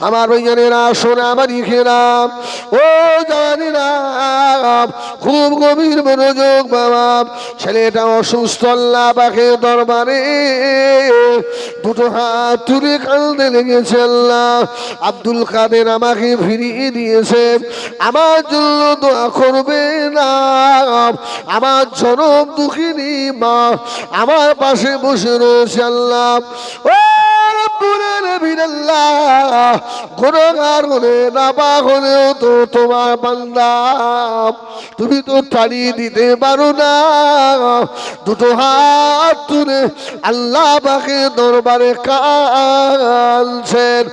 আমার ভাইজানেরা, সোনা মানিকেরা, ও জানেরা, খুব গভীর মনোযোগ বাবা। ছেলেটা অসুস্থ, আল্লাহ পাকের দরবারে দুটো হাত তুলে কাঁদতে লেগেছে। আল্লাহ, আব্দুল কাদের আমাকে ফিরিয়ে দিয়েছে, আমার জন্য দোয়া করবে না। আমার জনম দুঃখিনী মা আমার পাশে বসে রয়েছে। আল্লাহ, ও রব্বুল আলামিন, আল্লাহ, গুনাহগার হলে নাপাক হলেও তো তোমার বান্দা, তুমি তো তাড়িয়ে দিতে পারো না। দুটো হাত তুলে আল্লাহ পাকের দরবারে কাঁদছেন,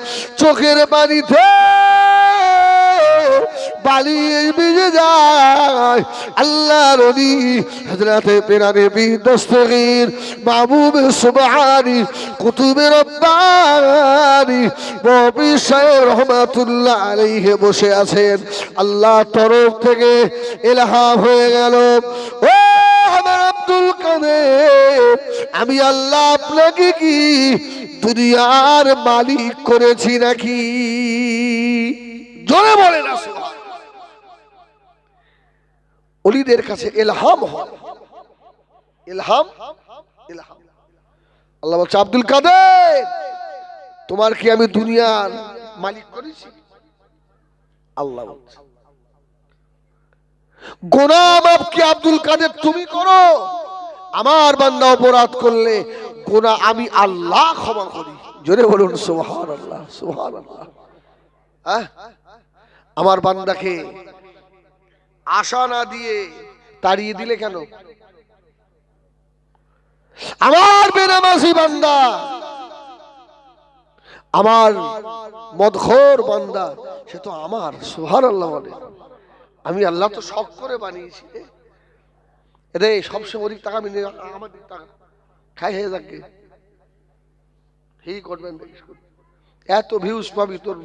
চোখের পানিতে বালি ভিজে যায়। আল্লাহর ওলি হযরতে পিরানে পীর দস্তগীর মাহবুবে সুবহানী কুতুবে রব্বানী নবী সাহেব রহমাতুল্লাহ আলাইহি বসে আছেন। আল্লাহ তরফ থেকে ইলহাম হয়ে গেল, ও আমার আব্দুল কাদের, আমি আল্লাহ আপনাকে কি দুনিয়ার মালিক করেছি নাকি? জোরে বলে না। ওলিদের কাছে ইলহাম হয়, ইলহাম ইলহাম। আল্লাহ বলছে, আব্দুল কাদের, তোমার কি আমি দুনিয়ার মালিক করেছি? আল্লাহ বলছে, গুনাহ মাফ কি আব্দুল কাদের তুমি করো? আমার বান্দা অপরাধ করলে গুনাহ আমি আল্লাহ ক্ষমা করি। জোরে বলুন সুবহানাল্লাহ, সুবহানাল্লাহ। আমার বান্দাকে আশা না দিয়ে তাড়িয়ে দিলে কেন? আমার বেনামাজি বান্দা, আমার মদখোর বান্দা, সে তো আমার। সুবহানাল্লাহ বলে, আমি আল্লাহ তো শখ করে বানিয়েছি রে। সবসময় ওদিক টাকা মিলে আমার দিক টাকা খাই হয়ে যাকে এই করবেন, এত ভিউজ পাবি তোর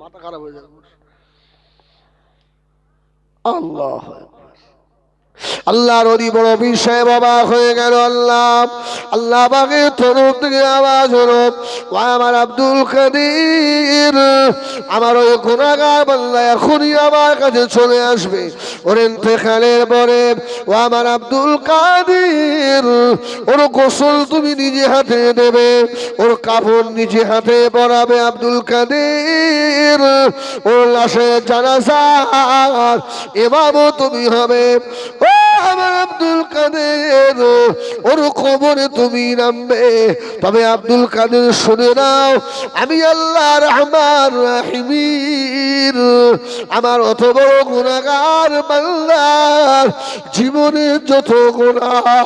মাথা খারাপ হয়ে যাবে। আল্লাহ, আল্লাহর ওলি বড় বিষয় বাবা হয়ে গেল। আল্লাহ, আল্লাহ পাকের তরফ থেকে আওয়াজ হলো, ও আমার আব্দুল কাদের, আমার ওই গুনাহগার বান্দা এখনই আমার কাছে চলে আসবে। ওর ইন্তেকালের পরে ও আমার আব্দুল কাদের, ওর গোসল তুমি নিজে হাতে দেবে, ওর কাফন নিজে হাতে পরাবে। আব্দুল কাদের, ওর লাশের জানাজার ইমামও তুমি হবে। ও আমার আব্দুল কাদের, ওর কবরে তুমি নামবে। তবে আব্দুল কাদের শুনে নাও, আমি আল্লাহ রহমান রাহিম, আমার অত বড় গুনাহগার বান্দার জীবনের যত গুনাহ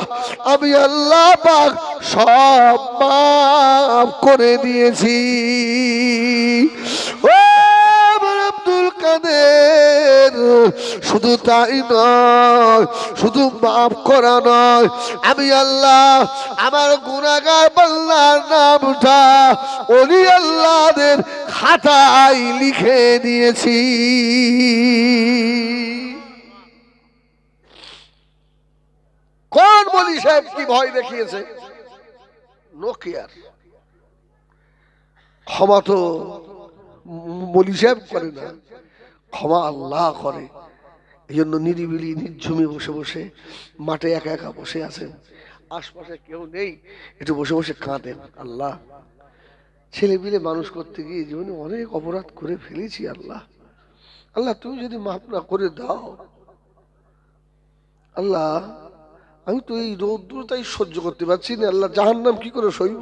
আমি আল্লাহ পাক সব মাফ করে দিয়েছি। ও আব্দুল কাদের, শুধু তাই নয়, শুধু মাফ করা নয়, আমি আল্লাহ আমার গুনাহগার বান্দার নামটা ওলি আল্লাহদের খাতায় লিখে দিয়েছি। কোন বলি সাহেব কি ভয় দেখিয়েছে? নোকিয়ার ক্ষমা তো বলি সাহেব করে না, ক্ষমা আল্লাহ করে। এই জন্য নিরিবিলি নির্ঝুমে বসে বসে মাঠে একা একা বসে আছেন, আশপাশে কেউ নেই, একটু বসে বসে কাঁদেন। আল্লাহ, ছেলে পিলে মানুষ করতে গিয়ে জীবনে অনেক অপরাধ করে ফেলেছি। আল্লাহ, আল্লাহ তুমি যদি মাফ না করে দাও, আল্লাহ আমি তো এই রৌদ্রতাই সহ্য করতে পারছি না। আল্লাহ, জাহান্নাম কি করে সইব?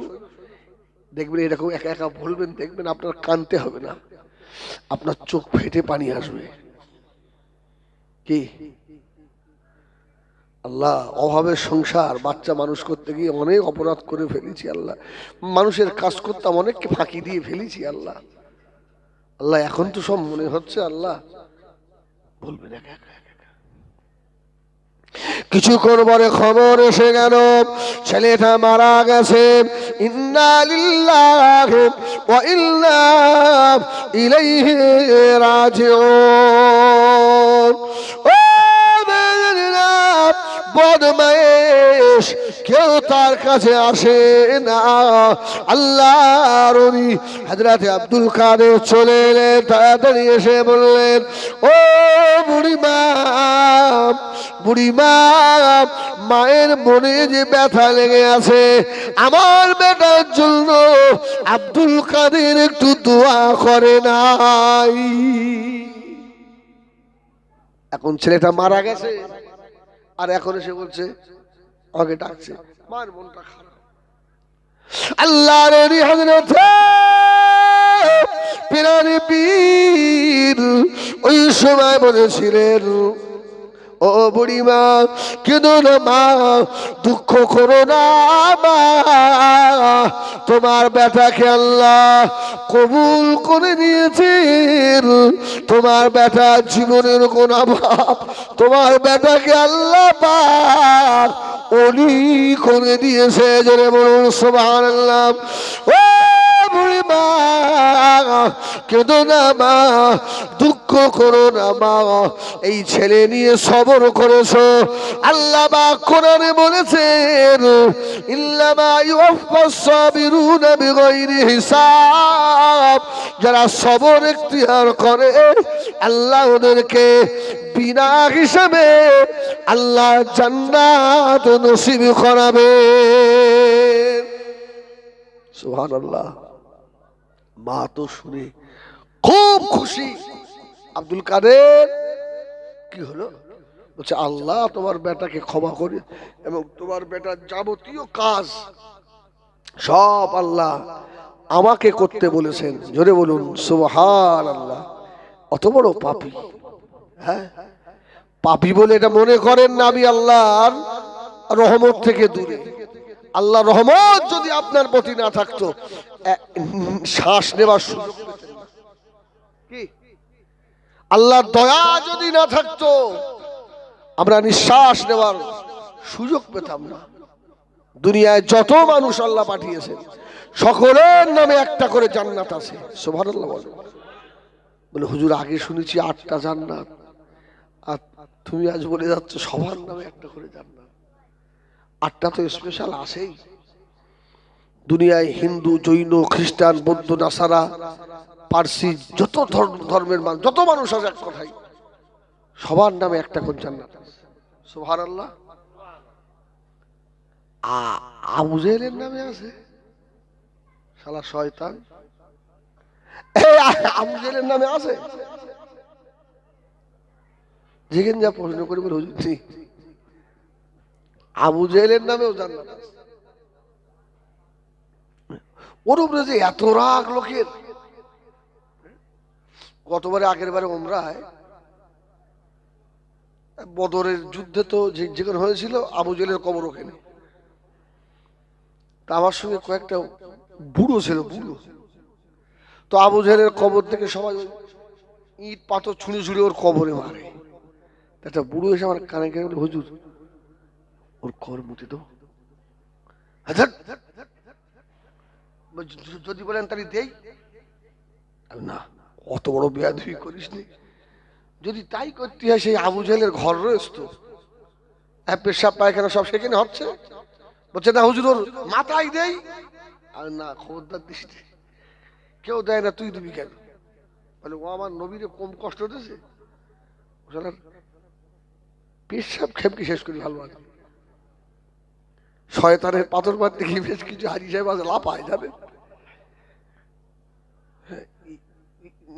দেখবেন এরকম একা একা বলবেন, দেখবেন আপনার কাঁদতে হবে না, আপনার চোখ ফেটে পানি আসবে। কি আল্লাহ, অভাবের সংসার, বাচ্চা মানুষ করতে গিয়ে অনেক অপরাধ করে ফেলেছি। আল্লাহ, মানুষের কাজ করতাম, অনেককে ফাঁকি দিয়ে ফেলেছি। আল্লাহ, আল্লাহ এখন তো সব মনে হচ্ছে। আল্লাহ বলবেন একা একা। কিছুক্ষণ পরে খবর এসে গেল, ছেলেটা মারা গেছে। ইন্না লিল্লাহি ওয়া ইন্না ইলাইহি রাজিউন। ও বদমায়ে শেষ, কেউ তার কাছে আসে না। আল্লাহর ওলি হযরত আব্দুল কাদের চলে এলেন, তাড়াতাড়ি এসে বললেন, ও বুড়িমা, বুড়িমা, মায়ের মনে যে ব্যথা লেগে আছে, আমার বেটার জন্য আব্দুল কাদের একটু দোয়া করে নাই। এখন ছেলেটা মারা গেছে, আর এখন এসে বলছে আমাকে ডাকছে, মার মনটা খারাপ। আল্লাহর ওলি হযরত পীরানি পীর ওই সময় বলেছিলেন, ও বুড়িমা, কেঁদো না মা, দুঃখ করো না মা, তোমার বেটাকে আল্লাহ কবুল করে নিয়েছেন। তোমার বেটা জীবনের গুনাহ মাফ, তোমার বেটাকে আল্লাহ পাক ওলি করে দিয়েছে। জোরে বলুন সুবহানাল্লাহ। ও বুড়িমা, কেঁদো না মা, দুঃখ করো না মা, এই ছেলে নিয়ে সবর করেছো। আল্লাহ পাক কোরআনে বলেছেন, ইল্লামা ইউওয়াফাস সাবিরুনা বিগাইরি হিসাব, যারা সবর ইখতিয়ার করে আল্লাহ ওদেরকে বিনা হিসাবে আল্লাহ জান্নাত নসিব করাবে। সুবহানাল্লাহ। মা তো শুনে খুব খুশি। আব্দুল কাদের কি হলো? বলছে, আল্লাহ তোমার বেটাকে ক্ষমা করে এবং তোমার বেটার যাবতীয় কাজ সব আল্লাহ আমাকে করতে বলেছেন। জোরে বলুন সুবহানাল্লাহ। অত বড় পাপী, হ্যাঁ, পাপী বলে এটা মনে করেন না আমি আল্লাহর রহমত থেকে দূরে। আল্লাহ রহমত যদি আপনার প্রতি না থাকতো, শ্বাস নেবার সুযোগ পেতেন না। কি আল্লাহর দয়া যদি না থাকতো, আমরা নিঃশ্বাস নেবার সুযোগ পেতাম না। দুনিয়ায় যত মানুষ আল্লাহ পাঠিয়েছেন, সকলের নামে একটা করে জান্নাত আছে। সুবহানাল্লাহ। বলে, হুজুর আগে শুনেছি 8টা জান্নাত, আর তুমি আজ বলে যাচ্ছ সবার নামে একটা করে জান্নাত। 8টা তো স্পেশাল আছেই। দুনিয়ায় হিন্দু, জৈন, খ্রিস্টান, বৌদ্ধ, নাসারা, পারসি, যত ধর্মের মানুষ, যত মানুষ আছে, এক কথাই সবার নামে একটা করে জান্নাত আছে। সুবহানাল্লাহ। আবু জেহেলের নামে আছে শালা শয়তান। আবু জেহেলের নামে আছে? যেখানে যা প্রশ্ন করি বলে, হুজুর আবু জেহেলের নামেও জান্নাত আছে। ওর উপরে যে এত রাগ লোকের। গতবারে আগের বারে ওমরায় বদরের যুদ্ধে তো যেখানে হয়েছিল, আবু জেহেলের কবর ওখানে। তা আমার সঙ্গে কয়েকটা বুড়ো ছিল, বুড়ো। তো আবু জেহেলের কবর থেকে সবাই ইট পাথর ছুঁড়ে ছুঁড়ে ওর কবরে মারে। একটা বুড়ো এসে আমার কানে কানে বলে, হুজুর ওর কবর মুতে দাও। যদি বলেন তাহলে দেই না, অত বড় বেয়াদবি করিস নি। যদি তাই করতে হয়, সেই আবু জেহেলের ঘর রয়েছে তো, পেশাব পায়খানা সব সেখানে হচ্ছে। বলছে না হুজুর ওর মাথায় দেই। আর না, খবরদার দিস, কেউ দেয় না, তুই দিবি কেন? বলে, ও আমার নবীরে কম কষ্ট দিয়েছে? পেশাব খেপকে শেষ করি ভালো আছে। শয়তানের পাথর মারতে গিয়ে বেশ কিছু হাজি সাহেব আছে লাফায় যাবে।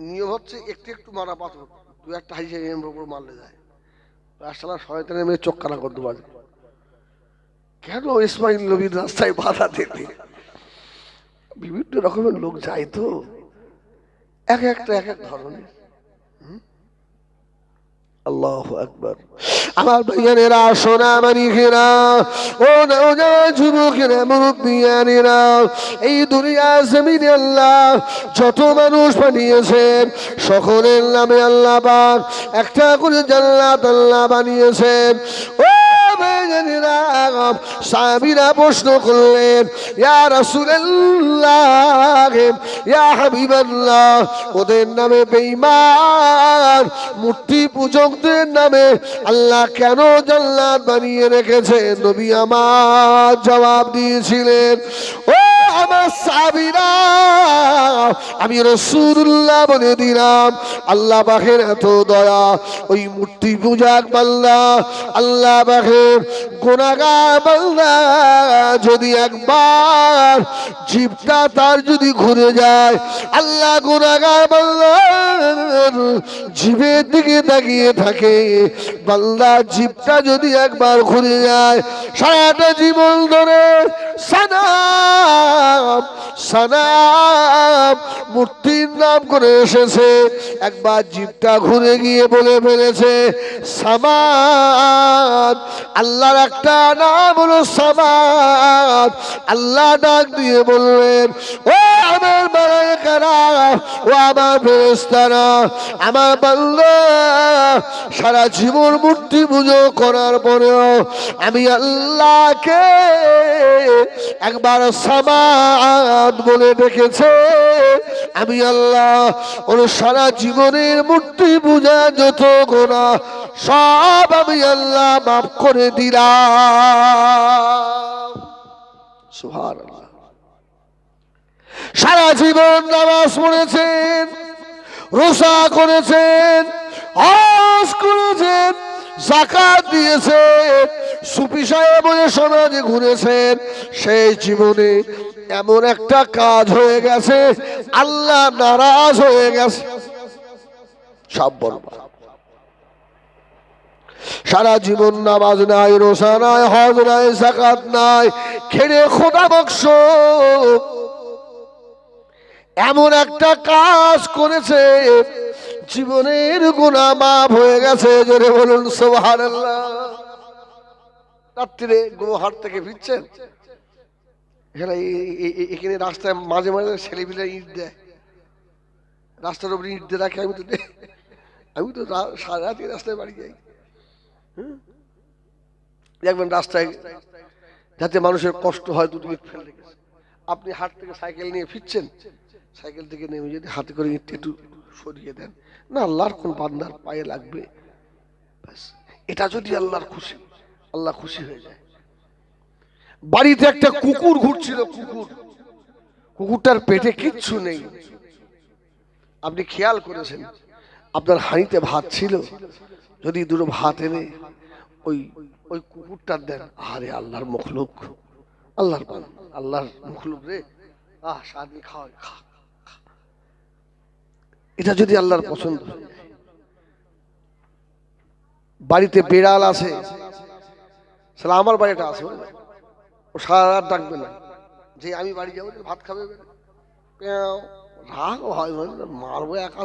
নিয়ম হচ্ছে একটু একটু মারা পাথর, তুই একটা হাজি সাহেব উপর মারলে যায়। আসলে শয়তানের মেয়ে চোখ কানা করতে পারে। কেন ইসমাইল নবীর রাস্তায় বাধা দিতে? বিভিন্ন রকমের লোক যায় তো, এক একটা এক এক ধরনের। আল্লাহু আকবার। আমার ভাইয়েরা, সোনা মানিকেরা, ও নওজোয়ান যুবকেরা, মুরব্বিয়ানেরা, এই দুনিয়া জমিনে আল্লাহ যত মানুষ বানিয়েছেন, সকলের নামে আল্লাহ পাক একটা করে জান্নাত আল্লাহ বানিয়েছেন। ও সাহাবীরা প্রশ্ন করলেন, ইয়া রাসূলুল্লাহ, ইয়া হাবিবাল্লাহ, ওদের নামে বেঈমান মূর্তি পূজকদের নামে আল্লাহ কেন জান্নাত বানিয়ে রেখেছে? নবী আমার জবাব দিয়েছিলেন, ও আমার সাহাবীরা, আমি রাসূলুল্লাহ বলে দিলাম, আল্লাহ পাকের এত দয়া, ওই মূর্তি পূজক বান্দা, আল্লাহ পাকের গুনাহগার বান্দা যদি একবার জিভটা তার যদি ঘুরে যায়, আল্লাহ গুনাহগার বান্দার জিভের দিকে তাকিয়ে থাকে, বান্দার জিভটা যদি একবার ঘুরে যায়, সারাটা জীবন ধরে সানাম সানাম মূর্তির নাম করে এসেছে, একবার জিভটা ঘুরে গিয়ে বলে ফেলেছে সামাদ। আল্লাহর একটা নাম হলো সামাদ। আল্লাহ ডাক দিয়ে বললেন, ও আমার মালায়েকারা, ও আমার ফেরেশতারা, আমার বান্দা সারা জীবন মূর্তি পুজো করার পরেও আমি আল্লাহকে একবার সামাদ বলে ডেকেছে, আমি আল্লাহ ওর সারা জীবনের মূর্তি পূজা যত গুনাহ সব আমি আল্লাহ মাফ করে দিলাম। সুবহানাল্লাহ। সারা জীবন নামাজ পড়েছেন, রোজা করেছেন, হজ করেছেন, যাকাত দিয়েছেন, সুফি সাহেব হয়ে সমাজে ঘুরেছেন, সেই জীবনে এমন একটা কাজ হয়ে গেছে, আল্লাহ নারাজ হয়ে গেছে, সব বরবাদ। সারা জীবন নামাজ নাই, রোজা নাই, হজ নাই, যাকাত নাই, খেড়ে খোদা বকশ এমন একটা কাজ করেছে, জীবনের গুনাহ মাফ হয়ে গেছে। জোরে বলুন সুবহানাল্লাহ। রাত্রিরে গোহাট থেকে ফিরছেন, এখানে রাস্তায় মাঝে মাঝে ছেলেপিলে ইট দেয়, রাস্তার উপরে ইট দিয়ে রাখে। আমি তো সারা রাতে রাস্তায় বাড়ি যাই, দেখবেন রাস্তায় যাতে মানুষের কষ্ট হয় দুটো ইট ফেলে রেখেছে। আপনি হাট থেকে সাইকেল নিয়ে ফিরছেন, সাইকেল থেকে নেমে যদি হাতে করে ইট একটু সরিয়ে দেন, না আল্লাহর কোন বান্দার পায়ে লাগবে, ব্যাস এটা যদি আল্লাহর খুশি, আল্লাহ খুশি হয়ে যায়। বাড়িতে একটা কুকুর ঘুরছিল, কুকুরটার পেটে কিচ্ছু নেই, আপনি খেয়াল করেছেন, আপনার হাঁড়িতে ভাত ছিল, যদি দুটো ভাত এনে ওই ওই কুকুরটার দেন, আরে আল্লাহর মখলুক, আল্লাহর মখলুক রে, সারাদিন খাওয়াই, খা। এটা যদি আল্লাহর পছন্দ। বাড়িতে বেড়াল আছে, আমার বাড়িটা আছে, ও সারা রাত ডাকবে না, যে আমি বাড়ি যাবো ভাত খাবে, রাগ হয়, মারবো একা।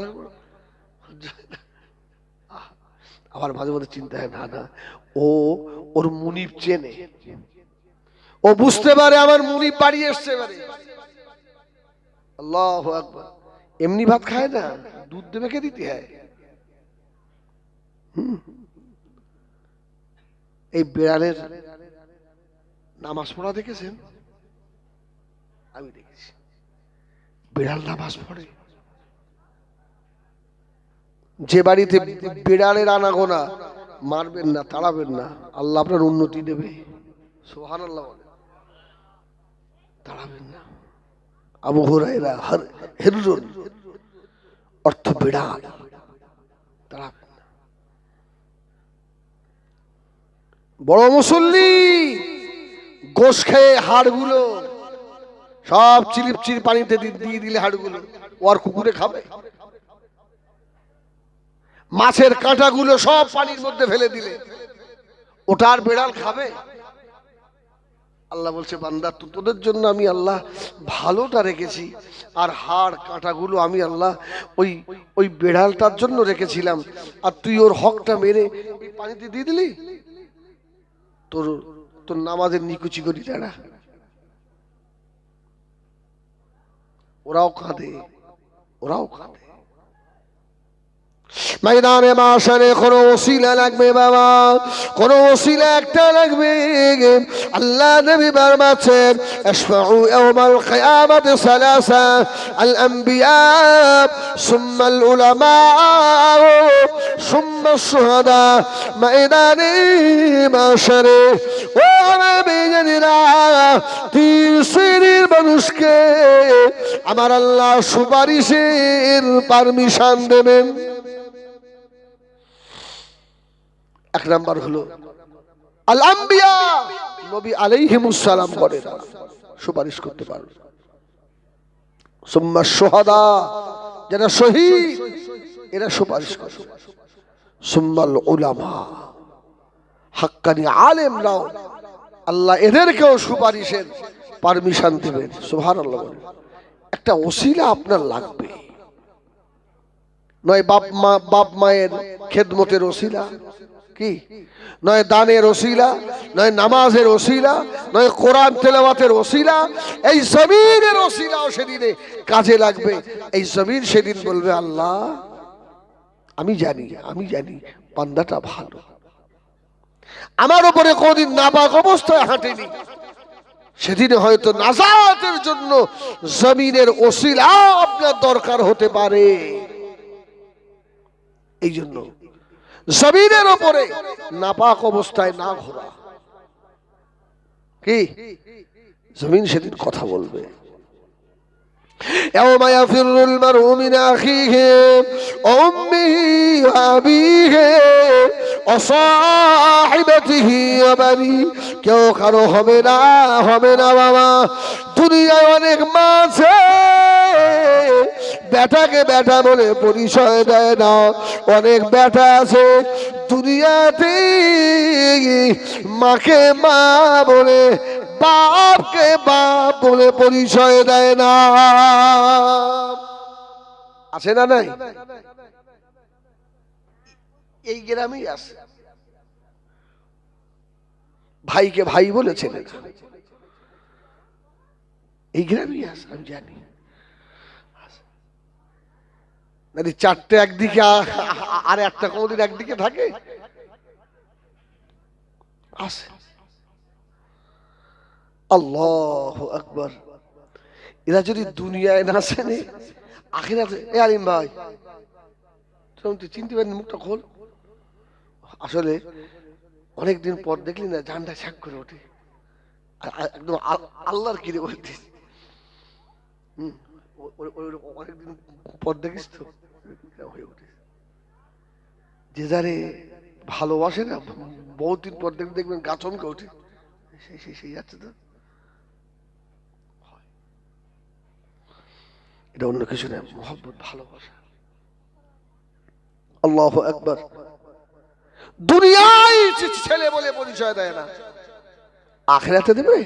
আবার মাঝে মাঝে চিন্তা হয়, না ওর মুনিব চেনে, ও বুঝতে পারে আমার মুনিব বাড়ি এসছে, আল্লাহু আকবার। এমনি ভাত খায় না, দুধ দেবে কে দিতে হয়। এই বেড়ালের নামাজ পড়া দেখেছেন? আমি দেখেছি, বিড়াল নামাজ পড়ে। যে বাড়িতে বিড়ালের আনাগোনা, মারবেন না, তাড়াবেন না, আল্লাহ আপনার উন্নতি দেবে। সুবহানাল্লাহ বলেন, তাড়াবেন না। আবু হুরায়রা হিররুন অর্থ বিড়াল, তাড়াবেন না। বড় মুসল্লি গোশ খেয়ে হাড়গুলো সব চিলিপচির পানিতে দিয়ে দিলে হাড়গুলো ও আর কুকুরে খাবে? মাছের কাঁটাগুলো সব পানির মধ্যে ফেলে দিলে ওটা আর বেড়াল খাবে? আল্লাহ বলছে, বান্দা তোদের জন্য আমি আল্লাহ ভালোটা রেখেছি, আর হাড় কাঁটাগুলো আমি আল্লাহ ওই বেড়ালটার জন্য রেখেছিলাম, আর তুই ওর হকটা মেরে এই পানিতে দিয়ে দিলি, তোর নামাজের নিকুচি করি যারা, ওরাও কাঁদে। ময়দানে মাশারে কোনো ওসিলা লাগবে বাবা, কোনো ওসিলা একটা লাগবে। আল্লাহ নবী ফরমাচ্ছেন আশফাউ ইয়াউমাল কিয়ামাতি সালাসা আল আম্বিয়া সুম্মা আল উলামা সুম্মা শুহাদা। ময়দানে মাশারে ও নবী জানেরা তিন শ্রেণীর মানুষকে আমার আল্লাহ সুপারিশের পারমিশন দেবেন। এক নাম্বার হলো আল আম্বিয়া, নবী আলাইহিমুস সালাম করে সুপারিশ করতে পারবে। সুম্মা শুহাদা, যারা শহীদ এরা সুপারিশ করবে। সুম্মাল উলামা, হাক্কানি আলেমরাও আল্লাহ এদেরকেও সুপারিশের পারমিশন দেবেন। সুবহানাল্লাহ। একটা ওসিলা আপনার লাগবে, নয় বাপ মায়ের খেদমতের ওসিলা, কি নয় দানের ওসিলা, নয় নামাজের ওসিলা, নয় কোরআন তেলাওয়াতের ওসিলা। এই জমিনের ওসিলাও সেদিনে কাজে লাগবে। এই জমিন সেদিন বলবে আল্লাহ আমি জানি বান্দাটা ভালো, আমার উপরে কোনদিন নাপাক অবস্থায় হাঁটেনি। সেদিনে হয়তো নাজাতের জন্য জমিনের ওসিলা আপনার দরকার হতে পারে। এই জন্য জমিনের উপরে নাপাক অবস্থায় না ঘোরা। কি জমিন সেদিন কথা বলবে। يوم يفر المرء من أخيه وأمه وأبيه وصاحبته وبنيه। কেউ কারো হবে না বাবা। দুনিয়ায় অনেক মা আছে বেটাকে বেটা বলে পরিচয় দেয় না, অনেক বেটা আছে দুনিয়াতে মাকে মা বলে বাপকে বাপ বলে পরিচয় দেয় না। আছে না নাই? এই গ্রামেই আছে। ভাইকে ভাই বলেছেন, এই গ্রামেই আছে, আমি জানি। চারটে একদিকে আর একটা কোনদিন একদিকে থাকে, আছে। আল্লাহু আকবার। এরা যদি দুনিয়ায় না আসেনি আখিরাতে। এ আলিম ভাই তুই চিনতে পারেন, মুখটা খোল। আসলে অনেকদিন পর দেখলি না জানটা ছাক করে ওঠে, একদম আল্লাহর কিরে বলতিস। অনেকদিন পর দেখিস তো হয়ে ওঠে। যে যারে ভালোবাসে না বহুত দিন পর দেখবেন গা চমকে ওঠে। সেই যাচ্ছে তো, এটা অন্য কিছু না, মহব্বত, ভালোবাসা। আল্লাহু আকবার। দুনিয়ায় ছেলে বলে পরিচয় দেয় না, আখিরাতে দেবে।